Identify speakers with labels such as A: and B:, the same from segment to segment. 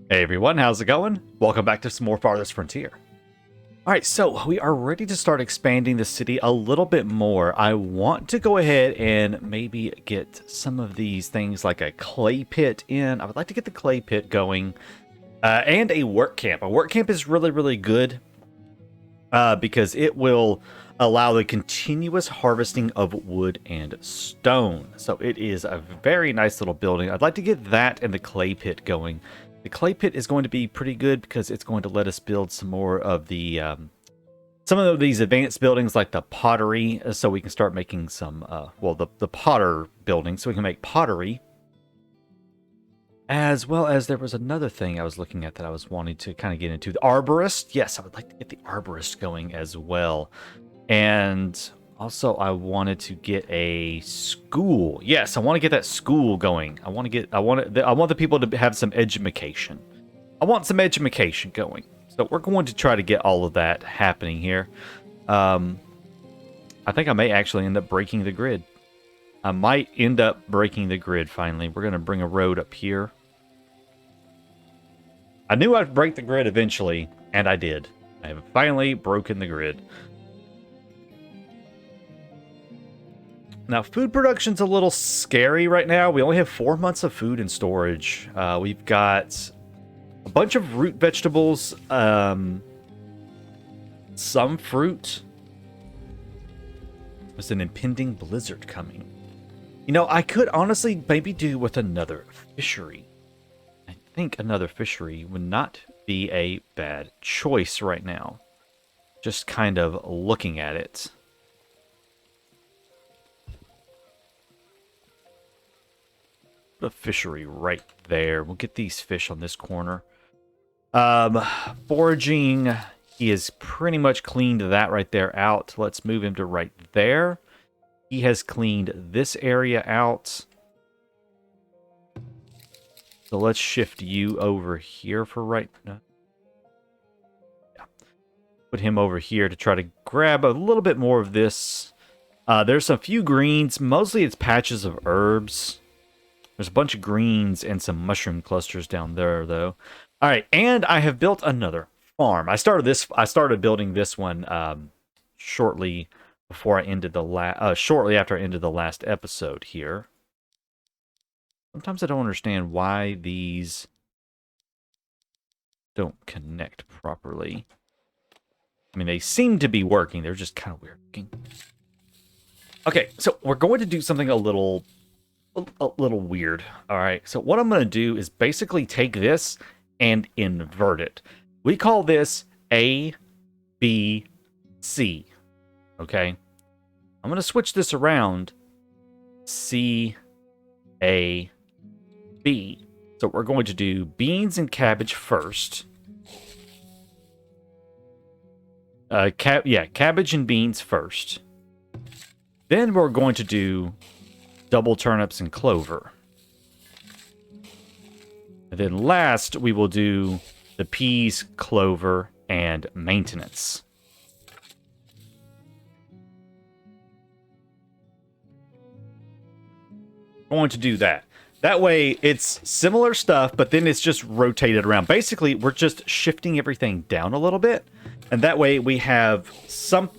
A: Hey everyone, how's it going? Welcome back to some more Farthest Frontier. Alright, so we are ready to start expanding the city a little bit more. I want to go ahead and maybe get some of these things like a clay pit in. I would like to get the clay pit going. And a work camp. A work camp is really good because it will allow the continuous harvesting of wood and stone. So it is a very nice little building. I'd like to get that and the clay pit going. The clay pit is going to be pretty good because it's going to let us build some more of the some of these advanced buildings like the pottery, so we can start making some the potter building, so we can make pottery. As well as there was another thing I was looking at that I was wanting to kind of get into. The arborist. Yes, I would like to get the arborist going as well. And also I wanted to get a school. Yes, I want to get that school going. I want the people to have some education. I want some education going. So we're going to try to get all of that happening here. I think I may actually end up breaking the grid. I might end up breaking the grid finally. We're going to bring a road up here. I knew I'd break the grid eventually, and I did. I have finally broken the grid. Now, food production's a little scary right now. We only have 4 months of food in storage. We've got a bunch of root vegetables, some fruit. There's an impending blizzard coming. You know, I could honestly maybe do with another fishery. I think another fishery would not be a bad choice right now. Just kind of looking at it. Put a fishery right there. We'll get these fish on this corner. Foraging, he has pretty much cleaned that right there out. Let's move him to right there. He has cleaned this area out. So let's shift you over here for right now. Yeah. Put him over here to try to grab a little bit more of this. There's a few greens. Mostly it's patches of herbs. There's a bunch of greens and some mushroom clusters down there, though. All right, and I have built another farm. I started building this one shortly before I ended the shortly after I ended the last episode here. Sometimes I don't understand why these don't connect properly. I mean, they seem to be working. They're just kind of weird looking. Okay, so we're going to do something a little weird. All right, so what I'm going to do is basically take this and invert it. We call this A, B, C. Okay, I'm going to switch this around. C, A, B. So we're going to do beans and cabbage first. Cabbage and beans first. Then we're going to do double turnips and clover. And then last, we will do the peas, clover, and maintenance. Going to do that. That way, it's similar stuff, but then it's just rotated around. Basically, we're just shifting everything down a little bit, and that way we have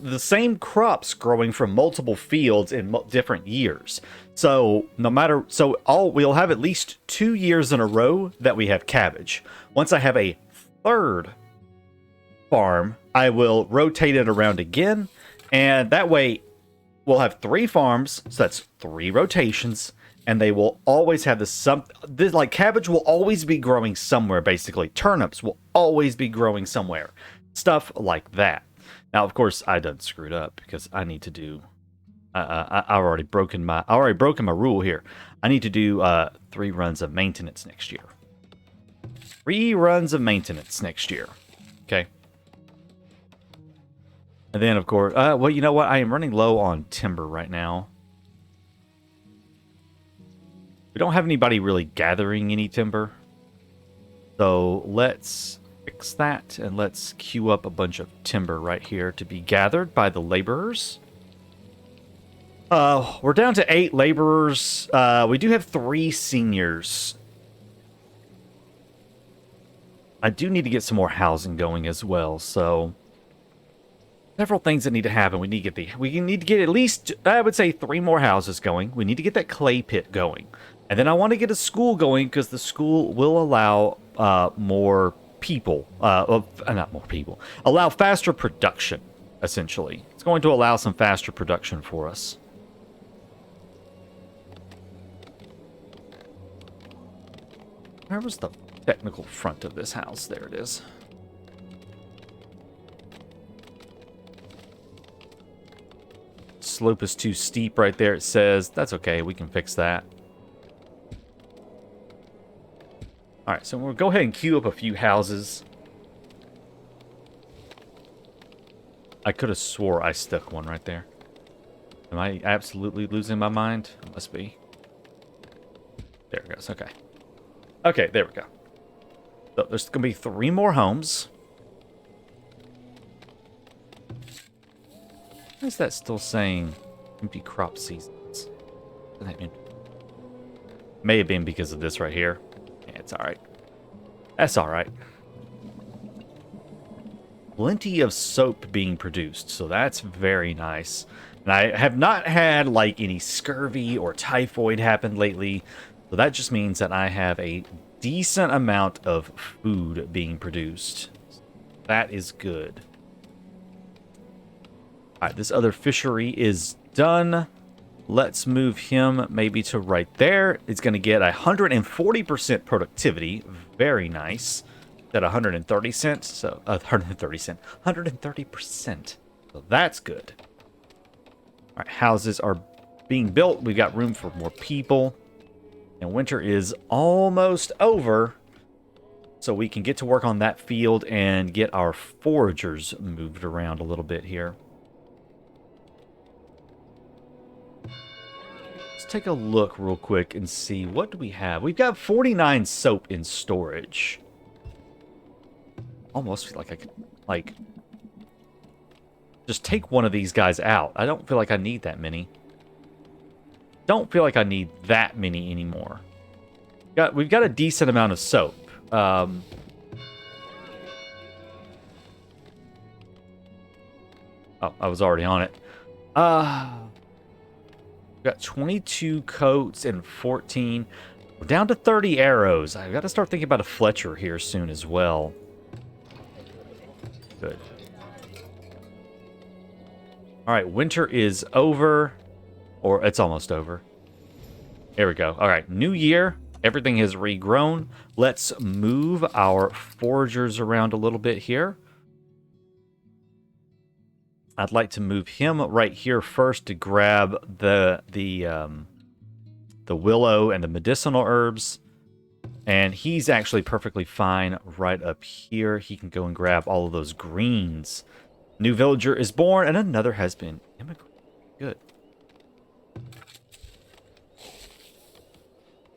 A: the same crops growing from multiple fields in different years. So we'll have at least 2 years in a row that we have cabbage. Once I have a third farm, I will rotate it around again, and that way we'll have 3 farms, so that's 3 rotations. And they will always have like cabbage will always be growing somewhere, basically. Turnips will always be growing somewhere. Stuff like that. Now, of course, I done screwed up because I need to do... I already broken my rule here. I need to do 3 runs of maintenance next year. 3 runs of maintenance next year. Okay. And then, of course... well, you know what? I am running low on timber right now. We don't have anybody really gathering any timber. So let's fix that and let's queue up a bunch of timber right here to be gathered by the laborers. We're down to 8 laborers. We do have 3 seniors. I do need to get some more housing going as well, so several things that need to happen. We need to get at least, I would say, 3 more houses going. We need to get that clay pit going. And then I want to get a school going because the school will allow more people, not more people, allow faster production, essentially. It's going to allow some faster production for us. Where was the technical front of this house? There it is. Slope is too steep right there, it says. That's okay, we can fix that. Alright, so we'll go ahead and queue up a few houses. I could have swore I stuck one right there. Am I absolutely losing my mind? It must be. There it goes, okay. Okay, there we go. So there's going to be 3 more homes. Why is that still saying empty crop seasons? May have been because of this right here. Yeah, it's alright. That's alright. Plenty of soap being produced, so that's very nice. And I have not had, like, any scurvy or typhoid happen lately. So that just means that I have a decent amount of food being produced. That is good. Alright, this other fishery is done. Let's move him maybe to right there. It's going to get 140% productivity. Very nice. At 130 cents. So, 130 cents. 130%. So that's good. Alright, houses are being built. We've got room for more people. And winter is almost over, so we can get to work on that field and get our foragers moved around a little bit here. Let's take a look real quick and see, what do we have? We've got 49 soap in storage. Almost feel like I could, like, just take one of these guys out. I don't feel like I need that many. Don't feel like I need that many anymore. We've got a decent amount of soap. Oh, I was already on it. We've got 22 coats and 14. We're down to 30 arrows. I've got to start thinking about a Fletcher here soon as well. Good. All right, winter is over. Or it's almost over. There we go. All right, new year. Everything has regrown. Let's move our foragers around a little bit here. I'd like to move him right here first to grab the willow and the medicinal herbs. And he's actually perfectly fine right up here. He can go and grab all of those greens. New villager is born and another has been immigrated. Good.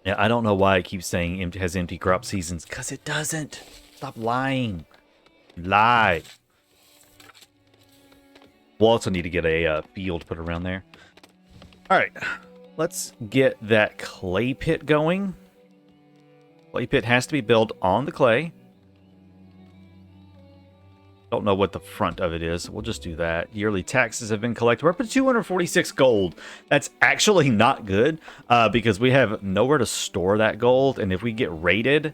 A: Yeah, I don't know why it keeps saying it has empty crop seasons. Because it doesn't. Stop lying. Lie. We'll also need to get a field put around there. Alright. Let's get that clay pit going. Clay pit has to be built on the clay. Don't know what the front of it is. We'll just do that. Yearly taxes have been collected. We're up to 246 gold. That's actually not good because we have nowhere to store that gold. And if we get raided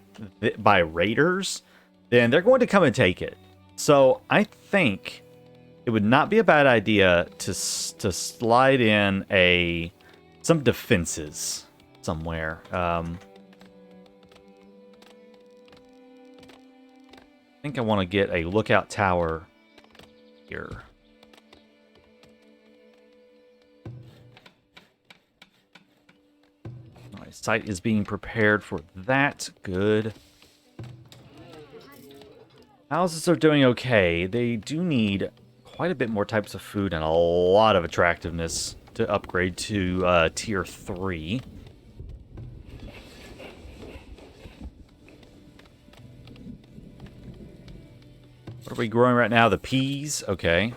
A: by raiders, then they're going to come and take it. So I think it would not be a bad idea to slide in some defenses somewhere. I think I want to get a lookout tower here. My site is being prepared for that. Good. Houses are doing okay. They do need quite a bit more types of food and a lot of attractiveness to upgrade to tier 3. What are we growing right now? The peas. Okay.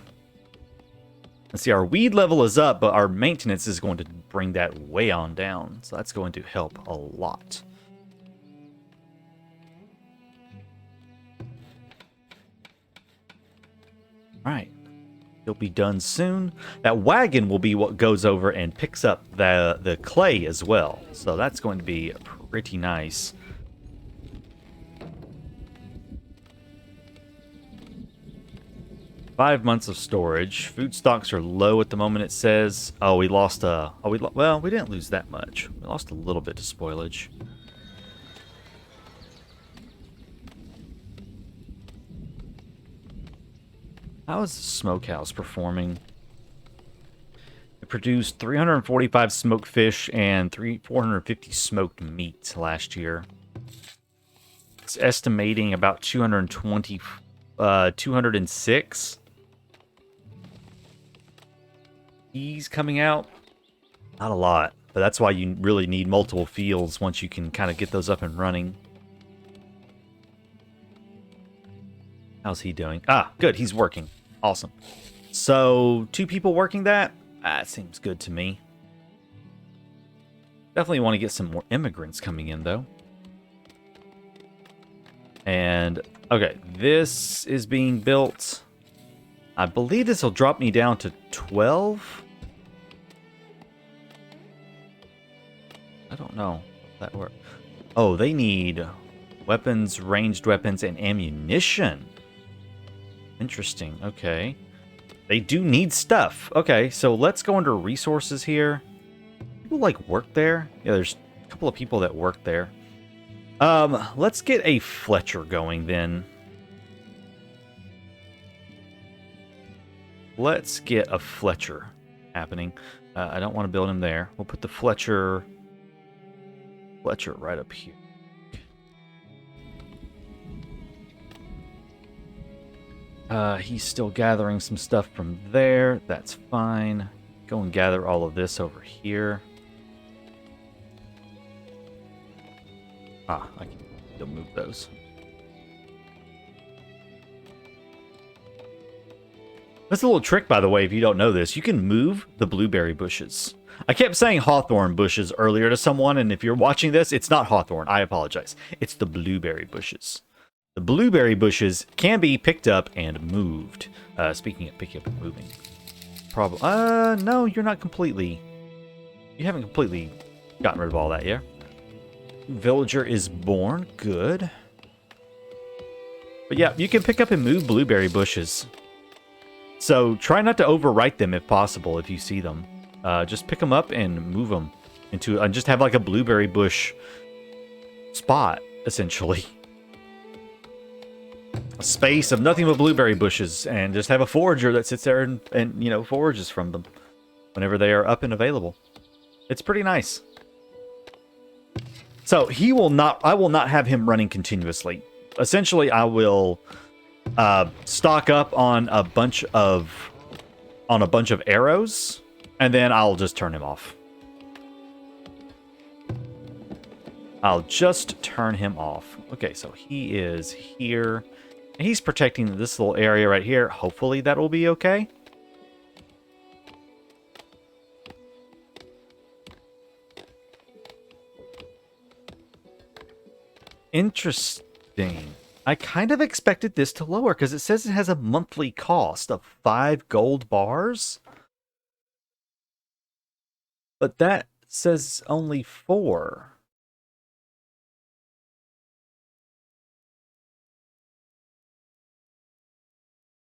A: Let's see, our weed level is up, but our maintenance is going to bring that way on down. So that's going to help a lot. All right. It'll be done soon. That wagon will be what goes over and picks up the clay as well. So that's going to be pretty nice. Five months of storage. Food stocks are low at the moment, it says. Oh, we lost well, we didn't lose that much. We lost a little bit to spoilage. How is the smokehouse performing? It produced 345 smoked fish and 450 smoked meat last year. It's estimating about 206. He's coming out. Not a lot, but that's why you really need multiple fields once you can kind of get those up and running. How's he doing? Ah, good. He's working. Awesome. So, 2 people working that? That seems good to me. Definitely want to get some more immigrants coming in, though. And, okay, this is being built. I believe this will drop me down to 12. I don't know if that works. Oh, they need weapons, ranged weapons, and ammunition. Interesting. Okay. They do need stuff. Okay, so let's go under resources here. People like work there? Yeah, there's a couple of people that work there. Let's get a Fletcher going then. Let's get a Fletcher happening. I don't want to build him there. We'll put the Fletcher right up here. He's still gathering some stuff from there. That's fine. Go and gather all of this over here. Ah, I can still move those. That's a little trick, by the way, if you don't know this. You can move the blueberry bushes. I kept saying hawthorn bushes earlier to someone, and if you're watching this, it's not hawthorn. I apologize. It's the blueberry bushes. The blueberry bushes can be picked up and moved. Speaking of picking up and moving. No, you're not completely... You haven't completely gotten rid of all that, yeah? Villager is born. Good. But yeah, you can pick up and move blueberry bushes. So try not to overwrite them if possible if you see them. Just pick them up and move them into... just have like a blueberry bush spot, essentially. A space of nothing but blueberry bushes, and just have a forager that sits there and you know, forages from them whenever they are up and available. It's pretty nice. So I will not have him running continuously. Essentially, I will stock up on a bunch of arrows, and then I'll just turn him off. I'll just turn him off. Okay, so he is here. And he's protecting this little area right here. Hopefully that will be okay. Interesting. I kind of expected this to lower because it says it has a monthly cost of 5 gold bars. But that says only 4.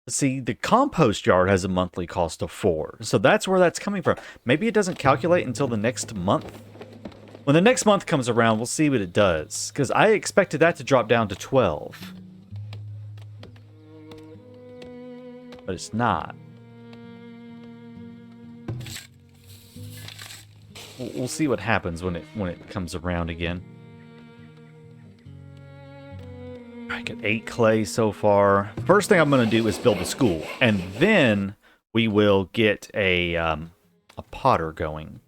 A: See, the compost yard has a monthly cost of 4. So that's where that's coming from. Maybe it doesn't calculate until the next month. When the next month comes around, we'll see what it does. Because I expected that to drop down to 12. But it's not. We'll see what happens when it comes around again. I got 8 clay so far. First thing I'm going to do is build a school, and then we will get a potter going.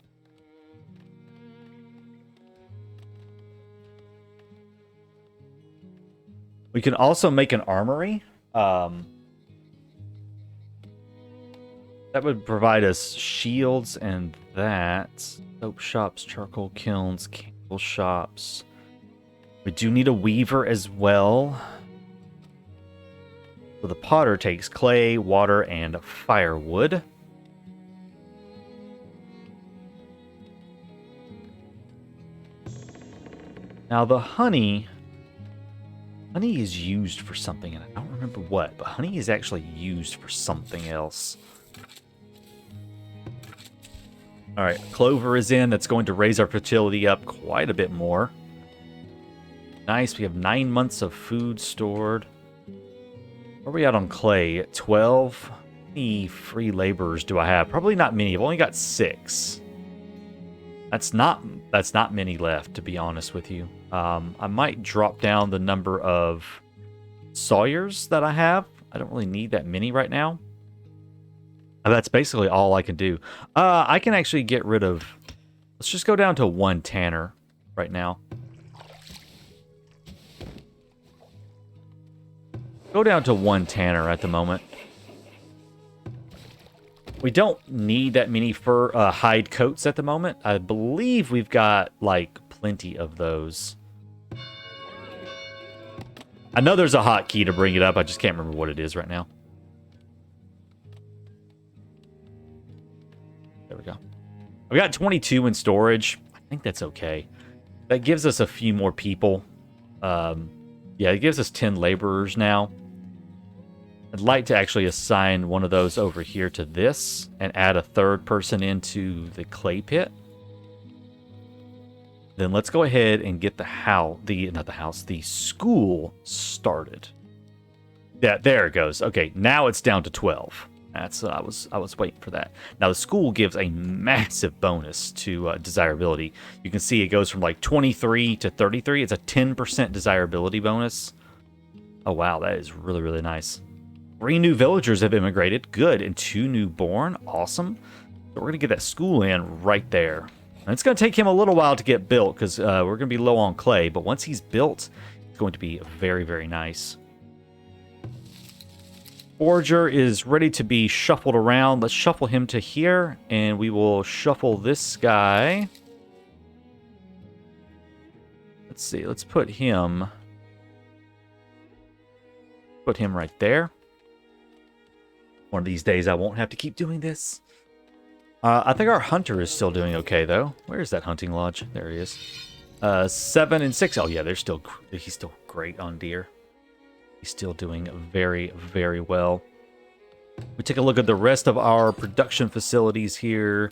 A: We can also make an armory. That would provide us shields and that. Soap shops, charcoal kilns, candle shops. We do need a weaver as well. So the potter takes clay, water, and firewood. Now the honey is used for something, and I don't remember what, but honey is actually used for something else. All right, clover is in. That's going to raise our fertility up quite a bit more. Nice. We have 9 months of food stored. Where are we at on clay? 12. How many free laborers do I have? Probably not many. I've only got 6. That's not many left, to be honest with you. I might drop down the number of sawyers that I have. I don't really need that many right now. That's basically all I can do. I can actually get rid of... Let's just go down to 1 tanner right now. Go down to 1 tanner at the moment. We don't need that many fur hide coats at the moment. I believe we've got, like, plenty of those. I know there's a hotkey to bring it up. I just can't remember what it is right now. There we go. We got 22 in storage. I think that's okay. That gives us a few more people. Yeah, it gives us 10 laborers now. I'd like to actually assign one of those over here to this and add a 3rd person into the clay pit. Then let's go ahead and get the school started. Yeah, there it goes. Okay, now it's down to 12. That's I was waiting for that. Now the school gives a massive bonus to desirability. You can see it goes from like 23 to 33. It's a 10% desirability bonus. Oh wow, that is really, really nice. 3 new villagers have immigrated. Good. And 2 newborn. Awesome. So we're going to get that school in right there. And it's going to take him a little while to get built because we're going to be low on clay. But once he's built, it's going to be very, very nice. Forager is ready to be shuffled around. Let's shuffle him to here. And we will shuffle this guy. Let's see. Let's put him right there. One of these days I won't have to keep doing this. I think our hunter is still doing okay, though. Where is that hunting lodge? There he is. 7 and 6. Oh, yeah, he's still great on deer. He's still doing very, very well. We take a look at the rest of our production facilities here.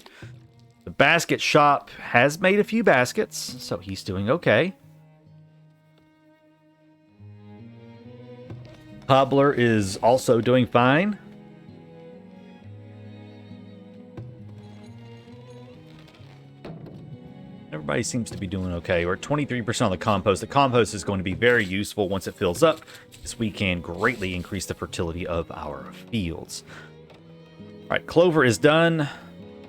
A: The basket shop has made a few baskets, so he's doing okay. Cobbler is also doing fine. Everybody seems to be doing okay. We're at 23% on the compost. The compost is going to be very useful once it fills up, because we can greatly increase the fertility of our fields. All right, clover is done.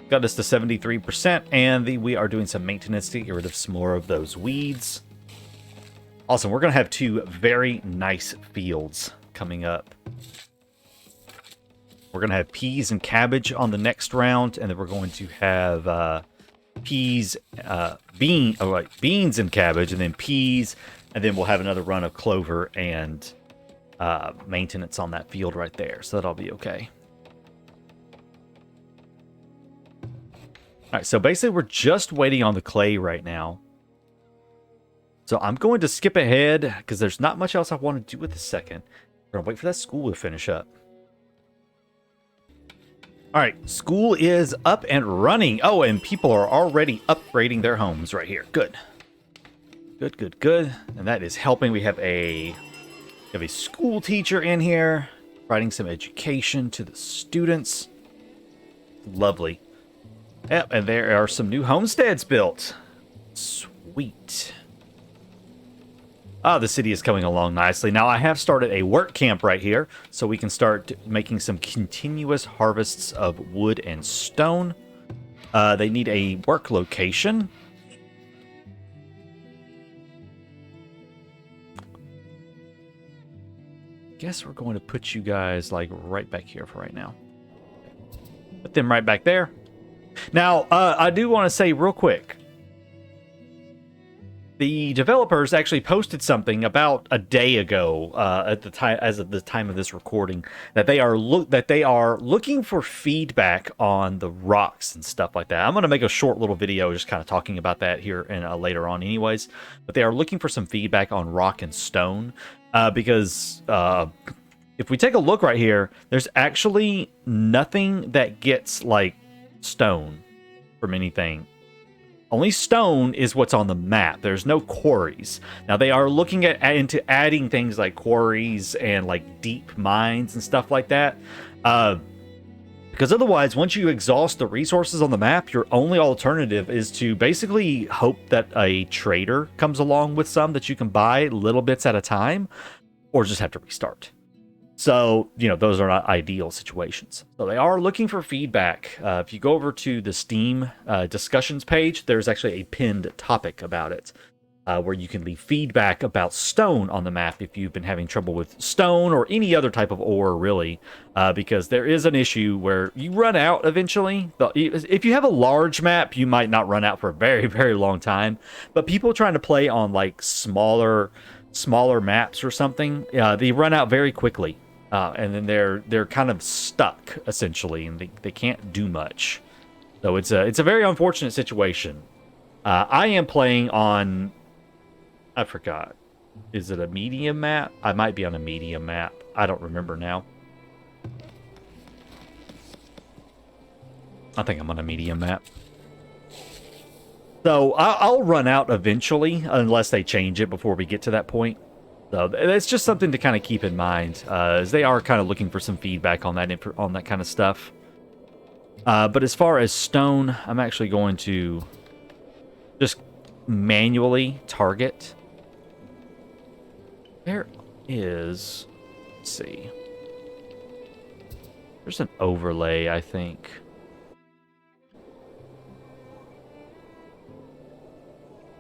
A: Got us to 73%, and we are doing some maintenance to get rid of some more of those weeds. Awesome. We're going to have 2 very nice fields coming up. We're going to have peas and cabbage on the next round, and then we're going to have beans and cabbage, and then peas, and then we'll have another run of clover and maintenance on that field right there. So that'll be okay. All right, so basically we're just waiting on the clay right now. So I'm going to skip ahead because there's not much else I want to do with the second. We're going to wait for that school to finish up. All right, school is up and running. Oh, and people are already upgrading their homes right here. Good. Good, good, good. And that is helping. We have a school teacher in here providing some education to the students. Lovely. Yep, and there are some new homesteads built. Sweet. The city is coming along nicely. Now, I have started a work camp right here, so we can start making some continuous harvests of wood and stone. They need a work location. Guess we're going to put you guys, like, right back here for right now. Put them right back there. Now, I do want to say real quick, the developers actually posted something about a day ago, at the time, as of the time of this recording, that they are looking for feedback on the rocks and stuff like that. I'm going to make a short little video just kind of talking about that here and later on, anyways. But they are looking for some feedback on rock and stone, because if we take a look right here, there's actually nothing that gets like stone from anything. Only stone is what's on the map. There's no quarries. Now they are looking into adding things like quarries and like deep mines and stuff like that. Because otherwise, once you exhaust the resources on the map, your only alternative is to basically hope that a trader comes along with some that you can buy little bits at a time, or just have to restart. So, you know, those are not ideal situations. So they are looking for feedback. If you go over to the Steam discussions page, there's actually a pinned topic about it, where you can leave feedback about stone on the map if you've been having trouble with stone or any other type of ore, really, because there is an issue where you run out eventually. If you have a large map, you might not run out for a very, very long time, but people trying to play on like smaller maps or something, they run out very quickly. And then they're kind of stuck essentially, and they can't do much. So it's a very unfortunate situation. I am playing on, I forgot, is it a medium map? I might be on a medium map. I don't remember now. I think I'm on a medium map. So I'll run out eventually unless they change it before we get to that point. So it's just something to kind of keep in mind, as they are kind of looking for some feedback on that kind of stuff. But as far as stone, I'm actually going to just manually target. There is, let's see, there's an overlay, I think.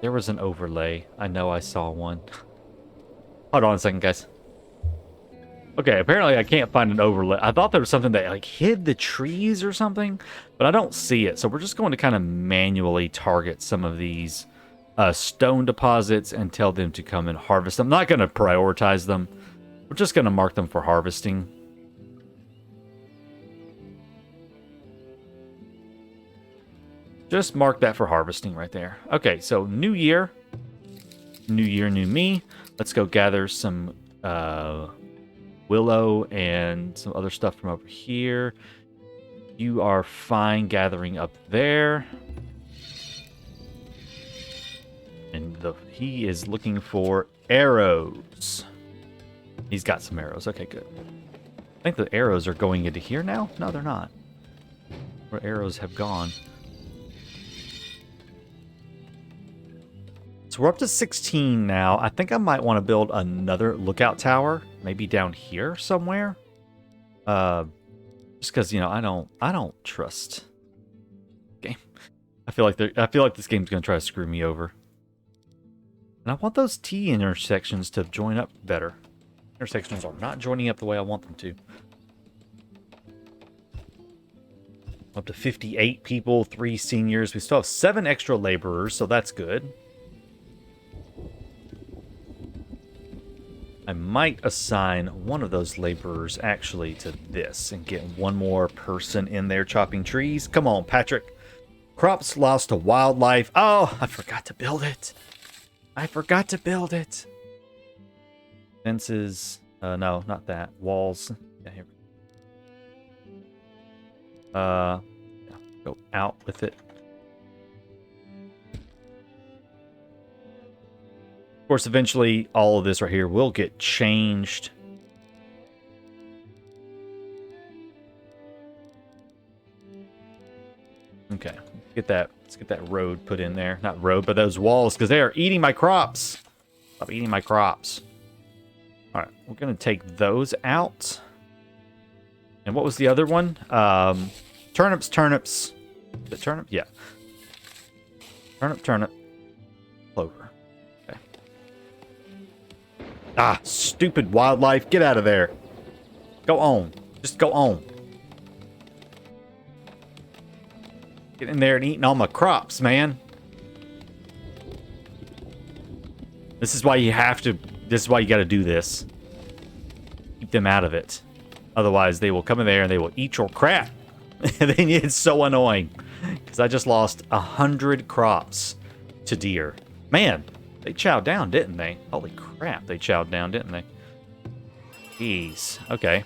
A: There was an overlay. I know I saw one. Hold on a second, guys. Okay, apparently I can't find an overlay. I thought there was something that like hid the trees or something, but I don't see it. So we're just going to kind of manually target some of these stone deposits and tell them to come and harvest. I'm not going to prioritize them. We're just going to mark them for harvesting. Just mark that for harvesting right there. Okay, so new year. New year, new me. Let's go gather some willow and some other stuff from over here. You are fine gathering up there. And he is looking for arrows. He's got some arrows. Okay, good. I think the arrows are going into here now? No, they're not. Where arrows have gone. So we're up to 16 now. I think I might want to build another lookout tower, maybe down here somewhere. Just because, you know, I don't trust game. I feel like this game's gonna try to screw me over. And I want those T intersections to join up better. Intersections are not joining up the way I want them to. Up to 58 people, 3 seniors. We still have 7 extra laborers, so that's good. I might assign one of those laborers actually to this and get one more person in there chopping trees. Come on, Patrick. Crops lost to wildlife. Oh, I forgot to build it. I forgot to build it. Fences. No, not that. Walls. Yeah, here. Yeah, go out with it. Of course, eventually all of this right here will get changed. Okay, let's get that road put in there. Not road, but those walls, because they are eating my crops. Stop eating my crops. All right, we're gonna take those out. And what was the other one? Turnips. The turnip? Yeah. Turnip. Clover. Okay. Ah, stupid wildlife. Get out of there. Go on. Just go on. Get in there and eating all my crops, man. This is why you have to... This is why you got to do this. Keep them out of it. Otherwise, they will come in there and they will eat your crap. It's so annoying. Because I just lost 100 crops to deer. Man, they chowed down, didn't they? Holy crap, they chowed down, didn't they? Jeez. Okay.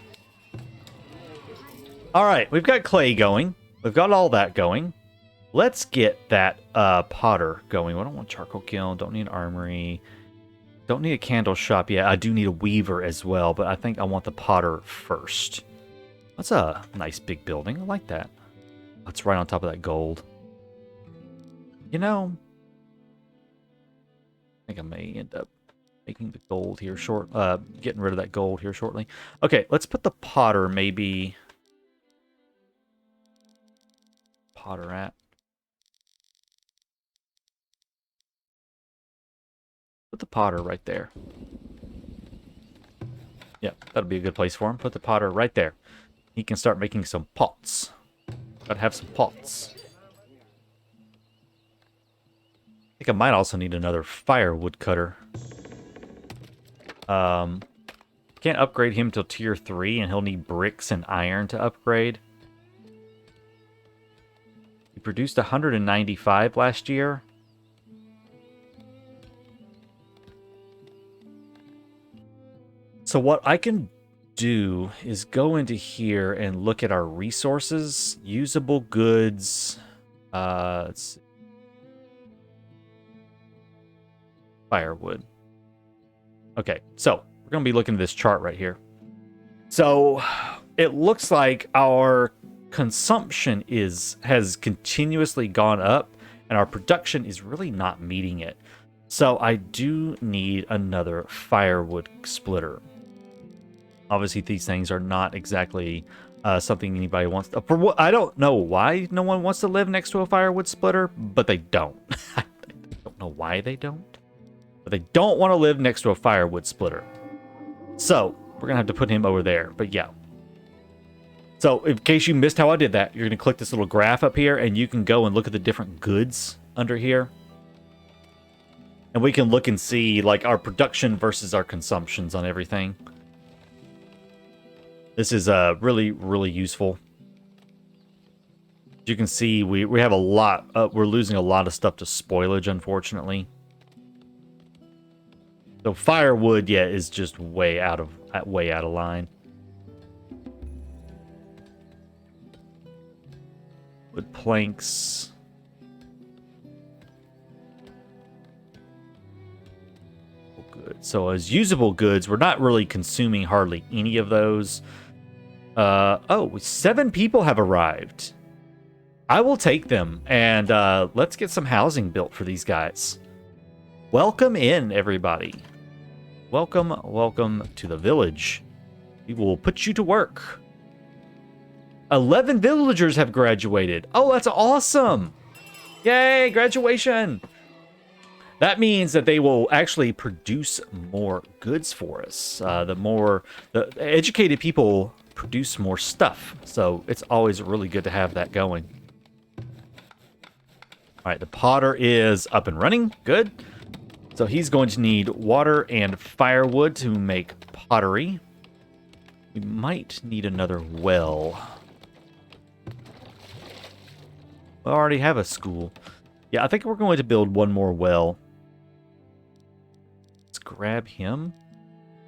A: All right, we've got clay going. We've got all that going. Let's get that potter going. I don't want charcoal kiln. Don't need an armory. Don't need a candle shop yet. I do need a weaver as well, but I think I want the potter first. That's a nice big building. I like that. That's right on top of that gold. You know, I think I may end up making the gold here getting rid of that gold here shortly. Okay, let's put the potter maybe... Potter at... Put the potter right there. Yeah, that'll be a good place for him. Put the potter right there. He can start making some pots. Gotta have some pots. I think I might also need another firewood cutter. Can't upgrade him till tier 3, and he'll need bricks and iron to upgrade. He produced 195 last year. So what I can do is go into here and look at our resources, usable goods. Let's see. Firewood. Okay, so we're going to be looking at this chart right here. So it looks like our consumption has continuously gone up, and our production is really not meeting it. So I do need another firewood splitter. Obviously, these things are not exactly something anybody wants to... I don't know why no one wants to live next to a firewood splitter, but they don't. I don't know why they don't. But they don't want to live next to a firewood splitter. So, we're going to have to put him over there. But yeah. So, in case you missed how I did that, you're going to click this little graph up here, and you can go and look at the different goods under here. And we can look and see, like, our production versus our consumptions on everything. This is really, really useful. As you can see, we have a lot... we're losing a lot of stuff to spoilage, unfortunately. So firewood, yeah, is just way out of line. Wood planks. Oh, good. So as usable goods, we're not really consuming hardly any of those. Oh, 7 people have arrived. I will take them, and let's get some housing built for these guys. Welcome in, everybody. Welcome, welcome to the village. We will put you to work. 11 villagers have graduated. Oh, that's awesome. Yay, graduation. That means that they will actually produce more goods for us. The educated people produce more stuff. So it's always really good to have that going. All right, the potter is up and running. Good. So he's going to need water and firewood to make pottery. We might need another well. We already have a school. Yeah, I think we're going to build one more well. Let's grab him.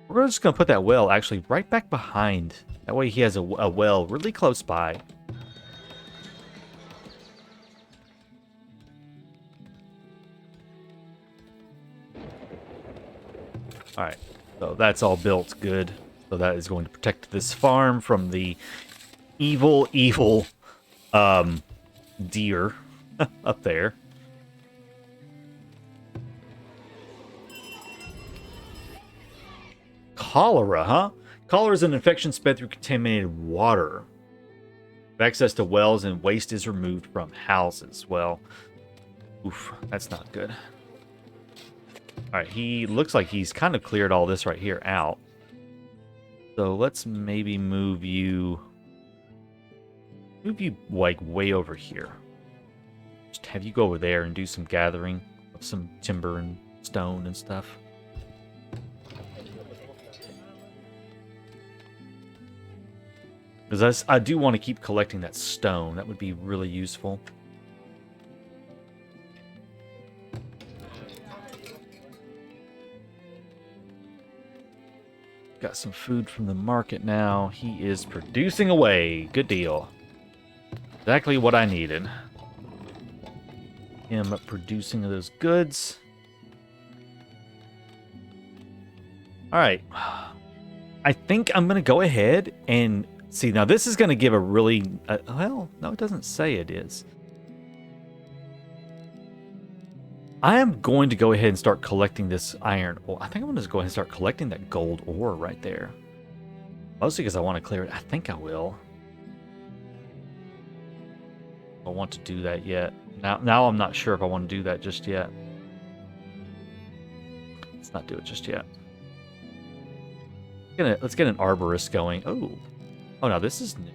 A: We're just going to put that well actually right back behind. That way he has a well really close by. Alright, so that's all built good. So that is going to protect this farm from the evil deer up there. Cholera, huh? Cholera is an infection spread through contaminated water. Access to wells and waste is removed from houses. Well, oof, that's not good. Alright, he looks like he's kind of cleared all this right here out. So let's maybe move you like way over here. Just have you go over there and do some gathering of some timber and stone and stuff. Because I do want to keep collecting that stone. That would be really useful. Got some food from the market now. He is producing away. Good deal. Exactly what I needed. Him producing those goods. Alright. I think I'm going to go ahead and see. Now, this is going to give a really... well, no, it doesn't say it is. I am going to go ahead and start collecting this iron ore. I think I'm going to go ahead and start collecting that gold ore right there. Mostly because I want to clear it. I think I will. I want to do that yet. Now I'm not sure if I want to do that just yet. Let's not do it just yet. Let's get an arborist going. Oh no, this is new.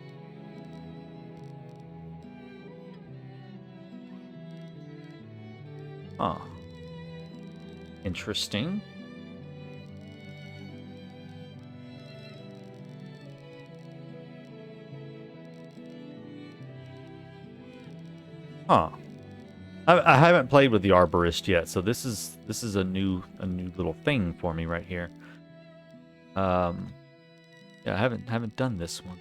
A: Huh. Interesting. Huh. I haven't played with the arborist yet, so this is a new little thing for me right here. Yeah, I haven't done this one.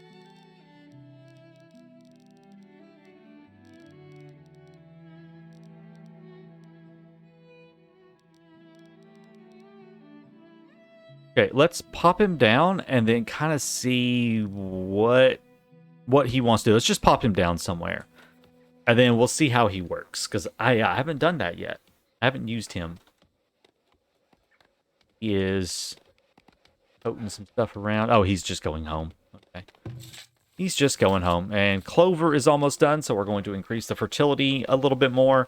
A: Okay, let's pop him down and then kind of see what he wants to do. Let's just pop him down somewhere. And then we'll see how he works. Because I haven't done that yet. I haven't used him. He is toting some stuff around. Oh, he's just going home. Okay. He's just going home. And clover is almost done, so we're going to increase the fertility a little bit more.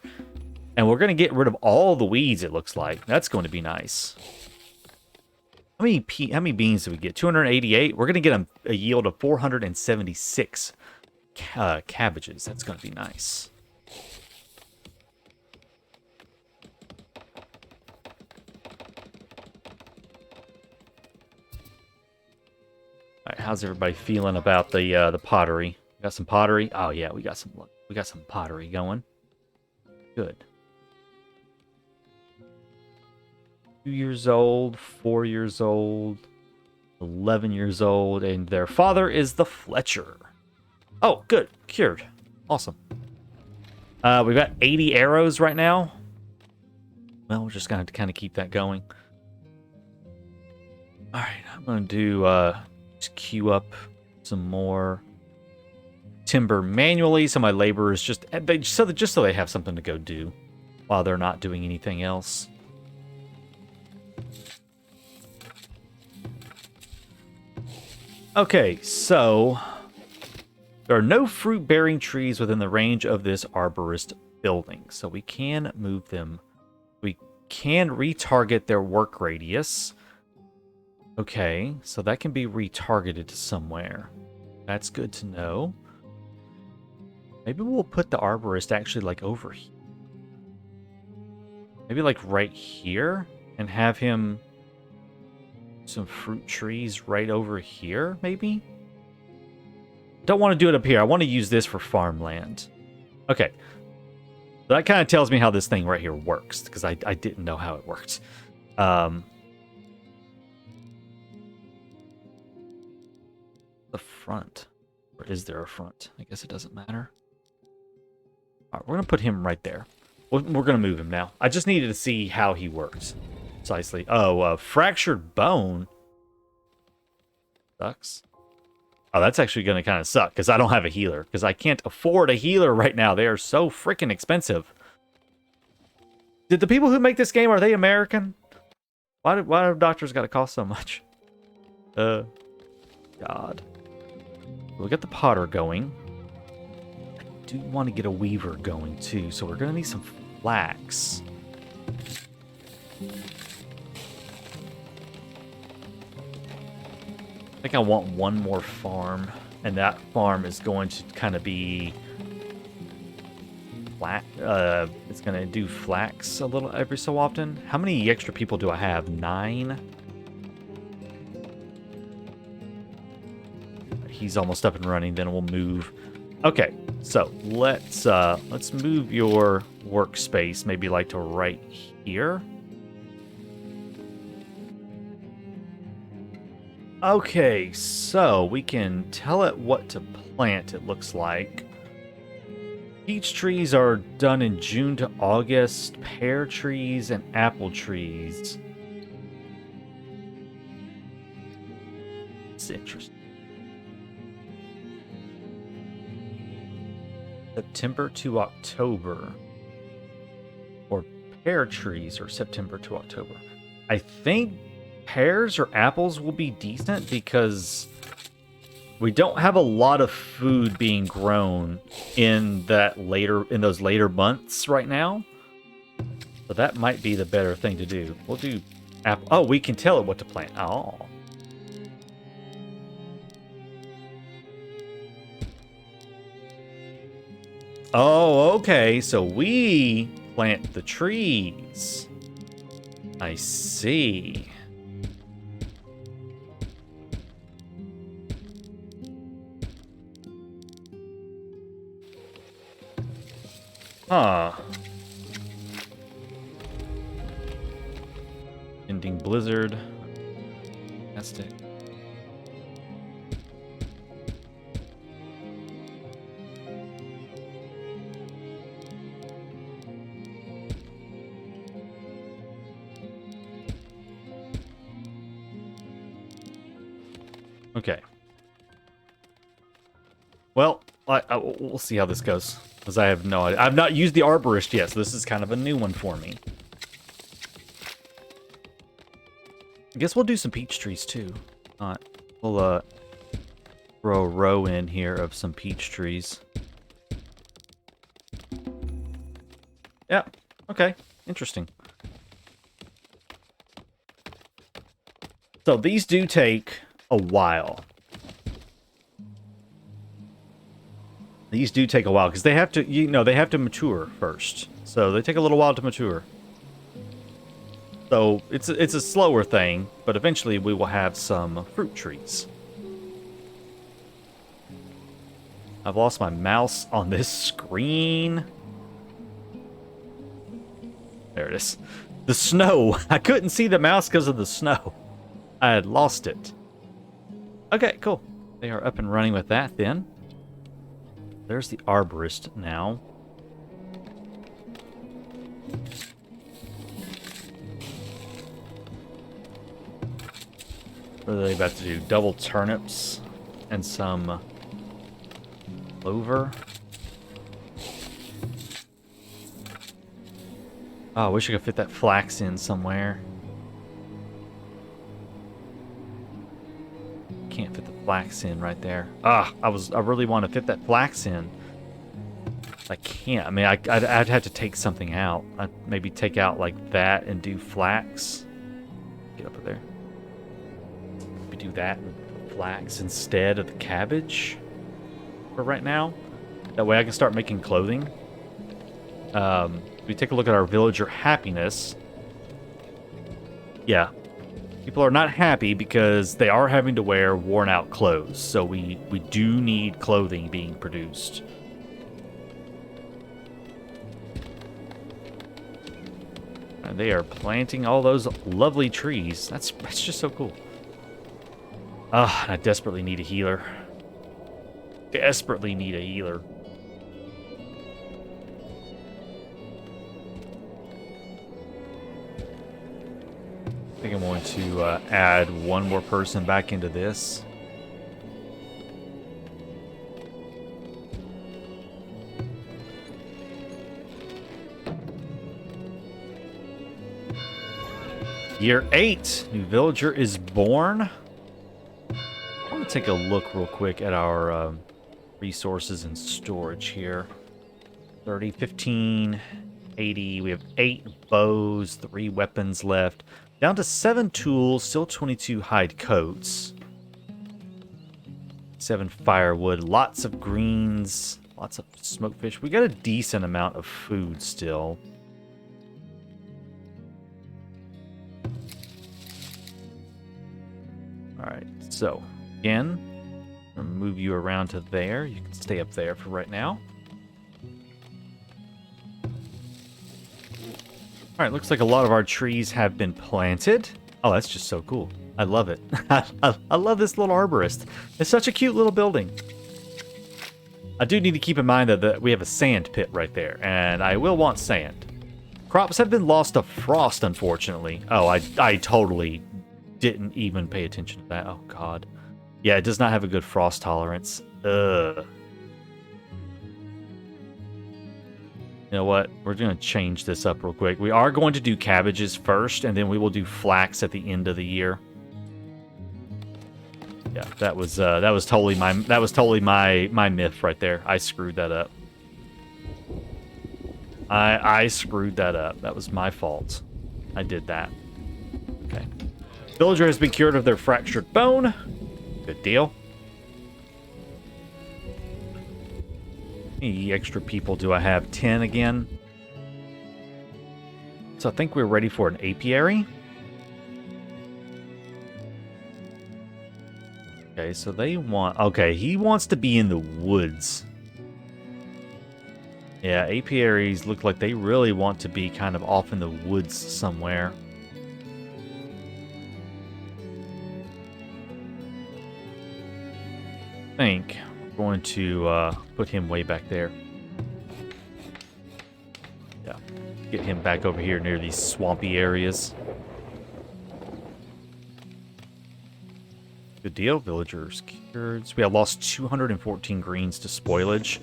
A: And we're going to get rid of all the weeds, it looks like. That's going to be nice. How many beans do we get? 288. We're going to get a yield of 476 cabbages. That's going to be nice. All right, how's everybody feeling about the pottery? Got some pottery? Oh yeah, we got some pottery going. Good. 2 years old, 4 years old, 11 years old, and their father is the Fletcher. Oh, good. Cured. Awesome. We've got 80 arrows right now. Well, we're just going to have to kind of keep that going. Alright, I'm going to do, just queue up some more timber manually, so my laborers just so they have something to go do while they're not doing anything else. Okay, so there are no fruit-bearing trees within the range of this arborist building, so we can move them. We can retarget their work radius. Okay, so that can be retargeted to somewhere. That's good to know. Maybe we'll put the arborist actually like over here. Maybe like right here and have him some fruit trees right over here, maybe? Don't want to do it up here. I want to use this for farmland. Okay. So that kind of tells me how this thing right here works, because I didn't know how it worked. The front. Or is there a front? I guess it doesn't matter. Alright, we're going to put him right there. We're going to move him now. I just needed to see how he works. Precisely. Oh, fractured bone. Sucks. Oh, that's actually going to kind of suck, because I don't have a healer. Because I can't afford a healer right now. They are so freaking expensive. Did the people who make this game, are they American? Why do doctors got to cost so much? God. We'll get the potter going. I do want to get a weaver going, too. So we're going to need some flax. I think I want one more farm, and that farm is going to kind of be flat. It's going to do flax a little every so often. How many extra people do I have? 9. he's almost up and running, then we'll move. Okay, so let's move your workspace maybe like to right here. Okay, so we can tell it what to plant, it looks like. Peach trees are done in June to August, pear trees and apple trees. It's interesting. September to October. Or pear trees are September to October. I think pears or apples will be decent because we don't have a lot of food being grown in those later months right now. So that might be the better thing to do. We'll do apple. Oh, we can tell it what to plant. Oh. Oh, okay. So we plant the trees. I see. Huh. Ending blizzard. Fantastic. Okay. Well, we'll see how this goes, because I have no idea. I've not used the arborist yet, so this is kind of a new one for me. I guess we'll do some peach trees too. We'll throw a row in here of some peach trees. Yeah. Okay. Interesting. So these do take a while. These do take a while because they have to, they have to mature first. So they take a little while to mature. So it's a slower thing, but eventually we will have some fruit trees. I've lost my mouse on this screen. There it is. The snow. I couldn't see the mouse because of the snow. I had lost it. Okay, cool. They are up and running with that then. There's the arborist now. What are they about to do? Double turnips and some clover. Oh, I wish I could fit that flax in somewhere. Can't fit the flax in right there. Ah, I really want to fit that flax in. I can't. I mean, I'd have to take something out. I'd maybe take out like that and do flax. Get up there. Maybe do that with flax instead of the cabbage for right now. That way I can start making clothing. We take a look at our villager happiness. Yeah. People are not happy because they are having to wear worn out clothes. So we do need clothing being produced. And they are planting all those lovely trees. That's just so cool. Ah, I desperately need a healer. Desperately need a healer. I think I'm going to add one more person back into this. Year 8, new villager is born. I'm going to take a look real quick at our resources and storage here. 30, 15, 80. We have 8 bows, 3 weapons left. Down to 7 tools, still 22 hide coats. 7 firewood, lots of greens, lots of smoked fish. We got a decent amount of food still. Alright, so, again, I'll move you around to there. You can stay up there for right now. All right, looks like a lot of our trees have been planted. Oh, that's just so cool. I love it. I love this little arborist. It's such a cute little building. I do need to keep in mind that we have a sand pit right there, and I will want sand. Crops have been lost to frost, unfortunately. Oh, I totally didn't even pay attention to that. Oh, God. Yeah, it does not have a good frost tolerance. Ugh. You know what? We're going to change this up real quick. We are going to do cabbages first, and then we will do flax at the end of the year. Yeah, that was totally my myth right there. I screwed that up. I screwed that up. That was my fault. I did that. Okay. Villager has been cured of their fractured bone. Good deal. How many extra people do I have? 10 again. So I think we're ready for an apiary. Okay, so they want... Okay, he wants to be in the woods. Yeah, apiaries look like they really want to be kind of off in the woods somewhere. I think we're going to put him way back there. Yeah, get him back over here near these swampy areas. Good deal. Villagers cured. So we have lost 214 greens to spoilage.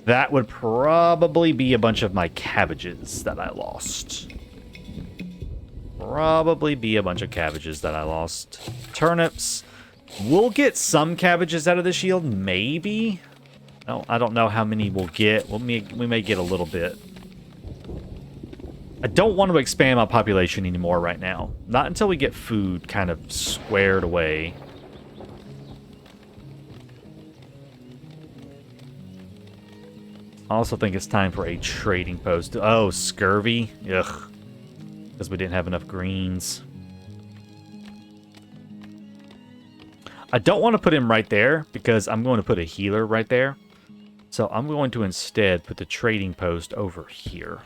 A: That would probably be a bunch of my cabbages that I lost. Probably be a bunch of cabbages that I lost. Turnips. We'll get some cabbages out of this yield, maybe. No, I don't know how many we'll get. We may get a little bit. I don't want to expand my population anymore right now. Not until we get food kind of squared away. I also think it's time for a trading post. Oh, scurvy. Ugh. Because we didn't have enough greens. I don't want to put him right there because I'm going to put a healer right there. So I'm going to instead put the trading post over here.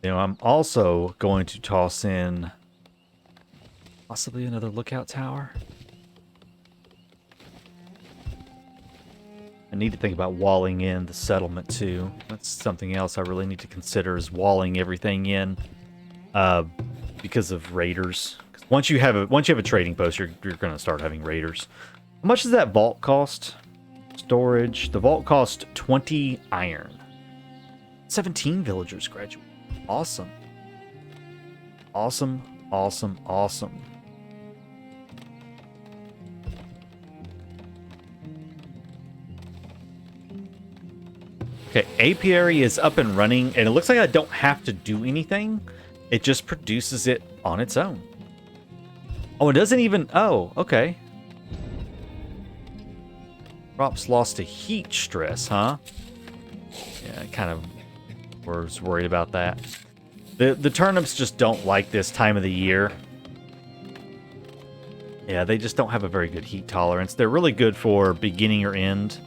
A: You know, I'm also going to toss in possibly another lookout tower. I need to think about walling in the settlement too. That's something else I really need to consider, is walling everything in because of raiders. 'Cause once you have a trading post, you're going to start having raiders. How much does that vault cost? Storage. The vault cost 20 iron. 17 villagers graduate. Awesome. Awesome, awesome, awesome. Okay, apiary is up and running, and it looks like I don't have to do anything. It just produces it on its own. Oh, it doesn't even... Oh, okay. Crops lost to heat stress, huh? Yeah, I kind of was worried about that. The turnips just don't like this time of the year. Yeah, they just don't have a very good heat tolerance. They're really good for beginning or end.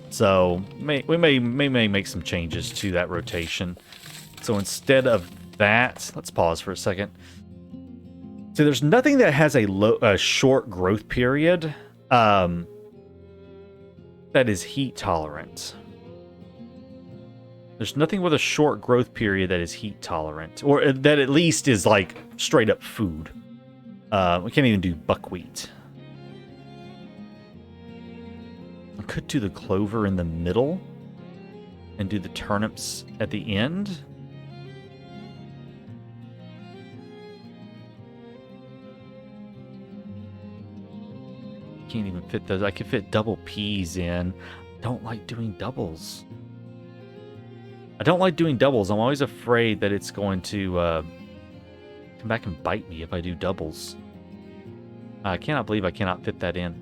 A: So we may make some changes to that rotation. So instead of that, let's pause for a second. So there's nothing that has a short growth period that is heat tolerant. There's nothing with a short growth period that is heat tolerant, or that at least is like straight up food. We can't even do buckwheat. I could do the clover in the middle and do the turnips at the end. Can't even fit those. I could fit double peas in. Don't like doing doubles. I don't like doing doubles. I'm always afraid that it's going to come back and bite me if I do doubles. I cannot believe I cannot fit that in.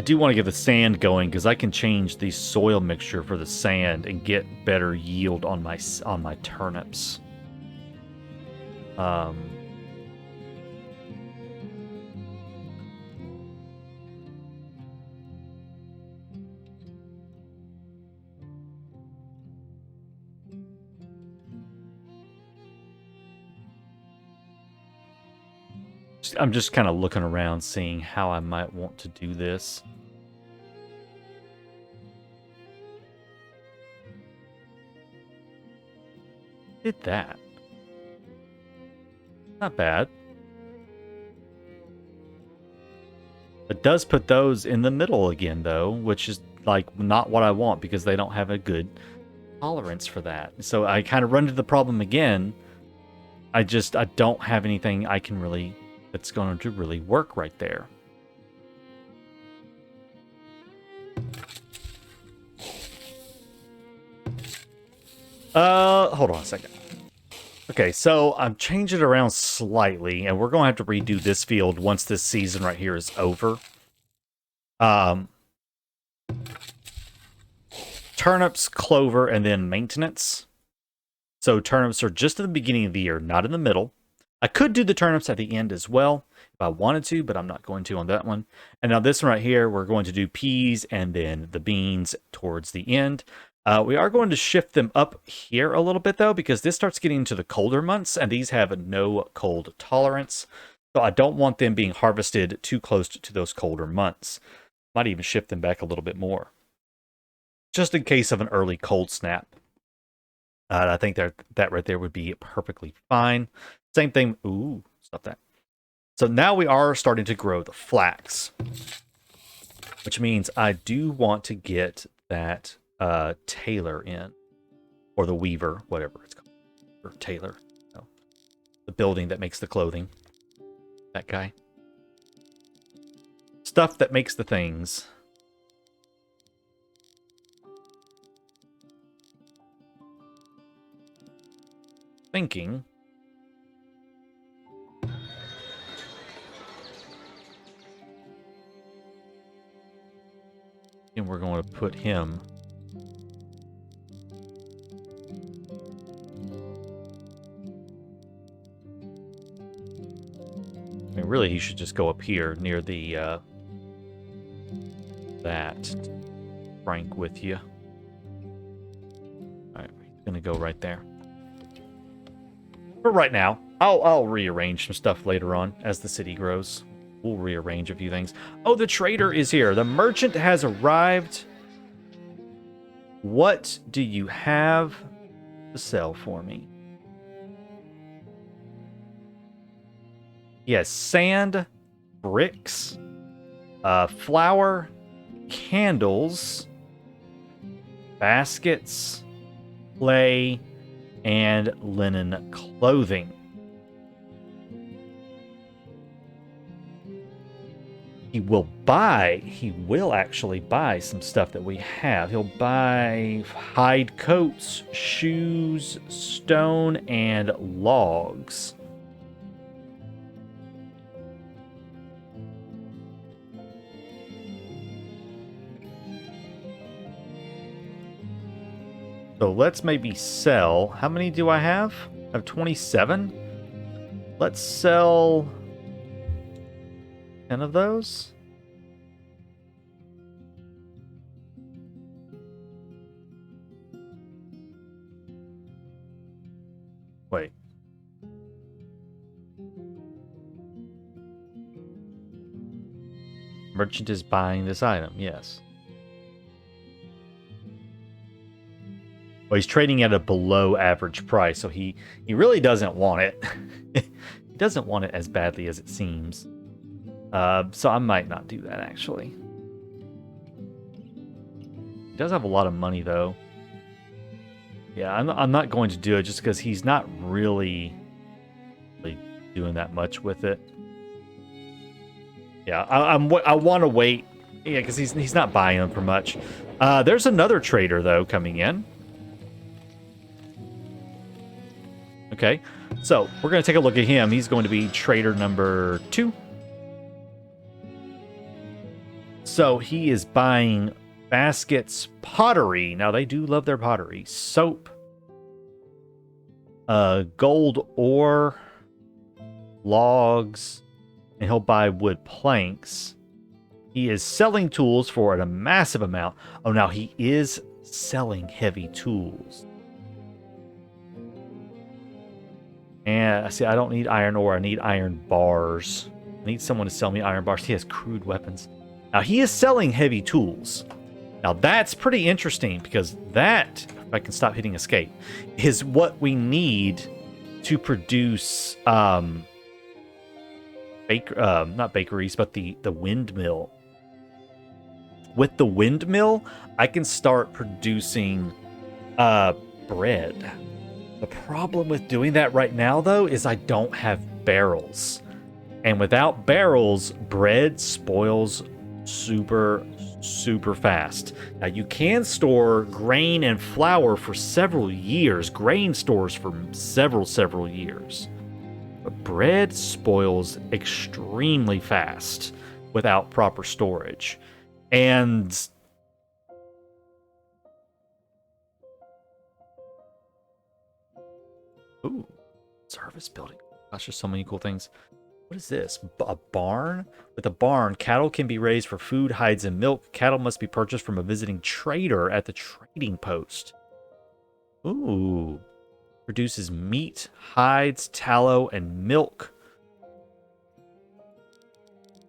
A: do want to get the sand going because I can change the soil mixture for the sand and get better yield on my turnips. I'm just kind of looking around, seeing how I might want to do this. Did that. Not bad. It does put those in the middle again, though, which is like not what I want because they don't have a good tolerance for that. So I kind of run into the problem again. I don't have anything I can really that's going to really work right there. Hold on a second. Okay, so I'm changing it around slightly, and we're going to have to redo this field once this season right here is over. Turnips, clover, and then maintenance. So turnips are just at the beginning of the year, not in the middle. I could do the turnips at the end as well if I wanted to, but I'm not going to on that one. And now this one right here, we're going to do peas and then the beans towards the end. We are going to shift them up here a little bit, though, because this starts getting into the colder months, and these have no cold tolerance. So I don't want them being harvested too close to those colder months. Might even shift them back a little bit more, just in case of an early cold snap. I think that right there would be perfectly fine. Same thing. Ooh, stop that. So now we are starting to grow the flax, which means I do want to get that tailor in, or the weaver, whatever it's called, or tailor, no, the building that makes the clothing, that guy, stuff that makes the things. Thinking and we're going to put him I mean, really, he should just go up here near the, that. Frank with you. Alright, he's gonna go right there. For right now, I'll rearrange some stuff later on as the city grows. We'll rearrange a few things. Oh, the trader is here. The merchant has arrived. What do you have to sell for me? Yes, sand, bricks, flour, candles, baskets, clay, and linen clothing. He will actually buy some stuff that we have. He'll buy hide coats, shoes, stone, and logs. So let's maybe sell. How many do I have? I have 27. Let's sell 10 of those. Wait. Merchant is buying this item, yes. Well, he's trading at a below average price, so he really doesn't want it. He doesn't want it as badly as it seems. So I might not do that, actually. He does have a lot of money, though. Yeah, I'm not going to do it just because he's not really doing that much with it. Yeah, I want to wait. Yeah, because he's not buying them for much. There's another trader, though, coming in. Okay, so we're going to take a look at him. He's going to be trader number 2. So he is buying baskets, pottery. Now they do love their pottery. Soap, gold ore, logs, and he'll buy wood planks. He is selling tools for a massive amount. Oh, now he is selling heavy tools. And see, I don't need iron ore. I need iron bars. I need someone to sell me iron bars. He has crude weapons. Now, he is selling heavy tools. Now, that's pretty interesting because that, if I can stop hitting escape, is what we need to produce, not bakeries, but the windmill. With the windmill, I can start producing bread. The problem with doing that right now, though, is I don't have barrels. And without barrels, bread spoils super fast. Now, you can store grain and flour for several years. Grain stores for several years. But bread spoils extremely fast without proper storage. And ooh, service building. Gosh, there's so many cool things. What is this? A barn? With a barn, cattle can be raised for food, hides, and milk. Cattle must be purchased from a visiting trader at the trading post. Ooh. Produces meat, hides, tallow, and milk.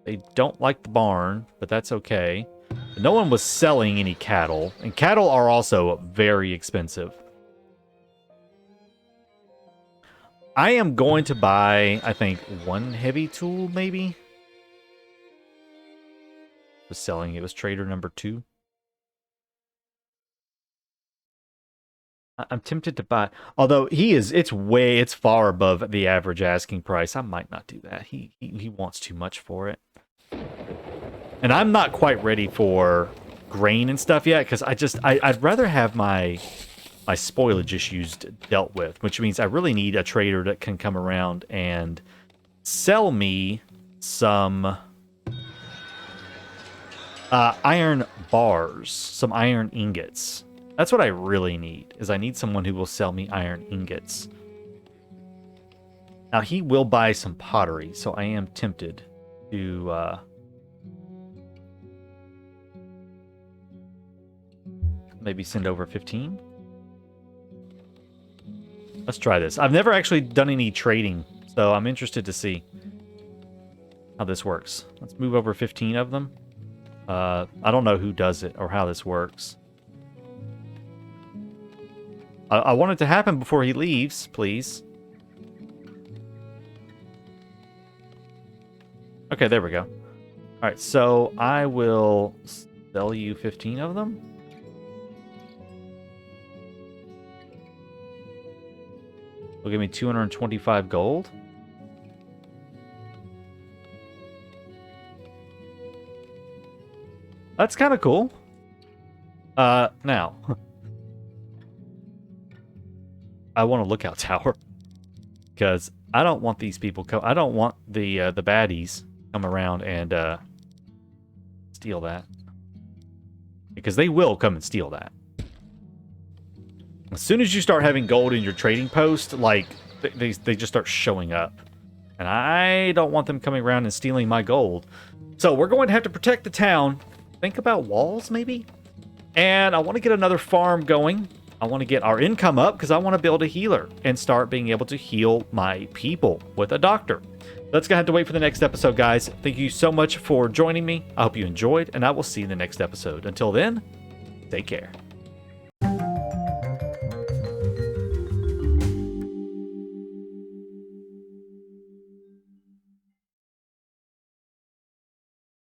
A: They don't like the barn, but that's okay. No one was selling any cattle, and cattle are also very expensive. I am going to buy, I think, one heavy tool, maybe. Was selling. It was trader number 2. I'm tempted to buy, although it's far above the average asking price. I might not do that. He wants too much for it. And I'm not quite ready for grain and stuff yet, because I'd rather have my spoilage issues dealt with, which means I really need a trader that can come around and sell me some iron bars, some iron ingots. That's what I really need, is I need someone who will sell me iron ingots. Now, he will buy some pottery, so I am tempted to maybe send over 15. Let's try this. I've never actually done any trading, so I'm interested to see how this works. Let's move over 15 of them. I don't know who does it or how this works. I want it to happen before he leaves, please. Okay, there we go. All right, so I will sell you 15 of them. Will give me 225 gold. That's kind of cool. Now, I want a lookout tower because I don't want these people I don't want the baddies come around and steal that, because they will come and steal that. As soon as you start having gold in your trading post, like, they just start showing up. And I don't want them coming around and stealing my gold. So we're going to have to protect the town. Think about walls, maybe? And I want to get another farm going. I want to get our income up because I want to build a healer and start being able to heal my people with a doctor. That's going to have to wait for the next episode, guys. Thank you so much for joining me. I hope you enjoyed, and I will see you in the next episode. Until then, take care.